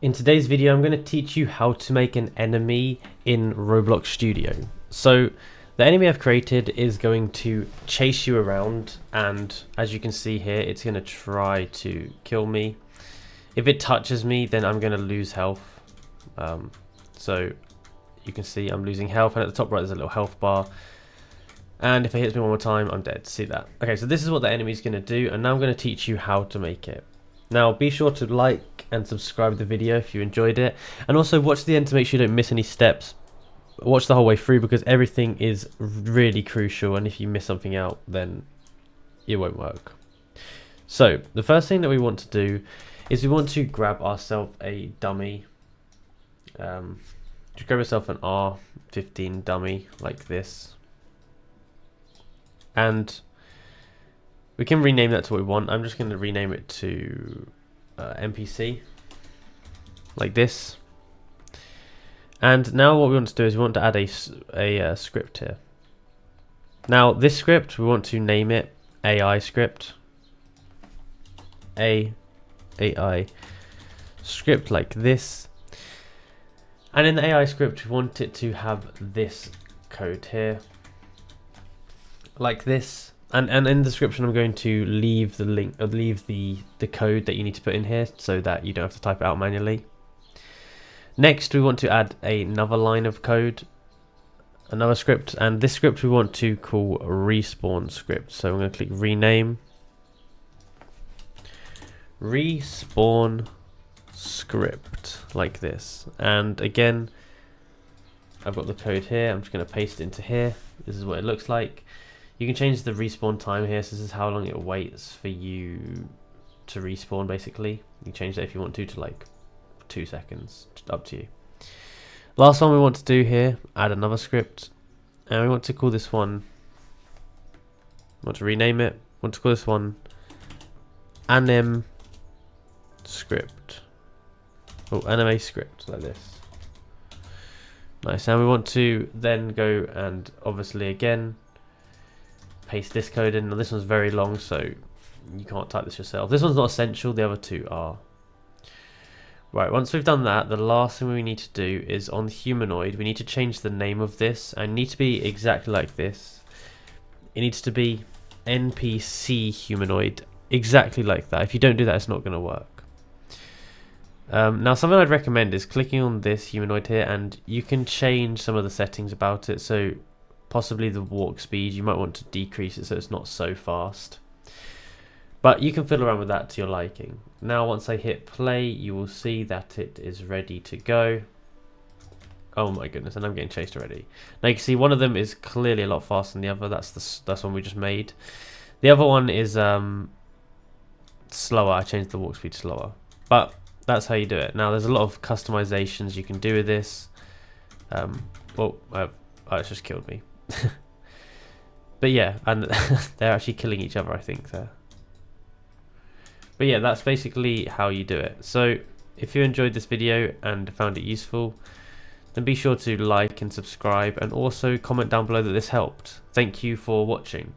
In today's video, I'm going to teach you how to make an enemy in Roblox Studio. So the enemy I've created is going to chase you around, and as you can see here, it's going to try to kill me. If it touches me, then I'm going to lose health. So you can see I'm losing health, and at the top right there's a little health bar. And if it hits me one more time, I'm dead. See that? Okay, so this is what the enemy is going to do, and now I'm going to teach you how to make it. Now, be sure to like and subscribe to the video if you enjoyed it, and also watch the end to make sure you don't miss any steps. Watch the whole way through because everything is really crucial, and if you miss something out, then it won't work. So the first thing that we want to do is we want to grab ourselves a dummy. Just grab yourself an R15 dummy like this, and we can rename that to what we want. I'm just going to rename it to NPC, like this. And now what we want to do is we want to add a script here. Now this script, we want to name it AI script. AI script like this. And in the AI script, we want it to have this code here, like this. And in the description, I'm going to leave the link, or leave the code that you need to put in here so that you don't have to type it out manually. Next, we want to add another line of code, another script, and this script we want to call respawn script. So I'm going to click rename, respawn script like this. And again, I've got the code here. I'm just going to paste it into here. This is what it looks like. You can change the respawn time here, so this is how long it waits for you to respawn, basically. You can change that if you want to like 2 seconds, up to you. Last one we want to do here, add another script, and we want to call this one, want to rename it, want to call this one anim script. Oh, anime script, like this. Nice, and we want to then go and obviously again, paste this code in. Now this one's very long, so you can't type this yourself. This one's not essential, the other two are. Right, once we've done that, the last thing we need to do is on humanoid, we need to change the name of this, and need to be exactly like this. It needs to be NPC humanoid, exactly like that. If you don't do that, it's not going to work. Now something I'd recommend is clicking on this humanoid here, and you can change some of the settings about it. So possibly the walk speed, you might want to decrease it so it's not so fast. But you can fiddle around with that to your liking. Now once I hit play, you will see that it is ready to go. Oh my goodness, and I'm getting chased already. Now you can see one of them is clearly a lot faster than the other. That's one we just made. The other one is slower. I changed the walk speed slower. But that's how you do it. Now there's a lot of customizations you can do with this. Oh, it's just killed me. But yeah, and they're actually killing each other, I think, there. But yeah, that's basically how you do it. So if you enjoyed this video and found it useful, then be sure to like and subscribe, and also comment down below that this helped. Thank you for watching.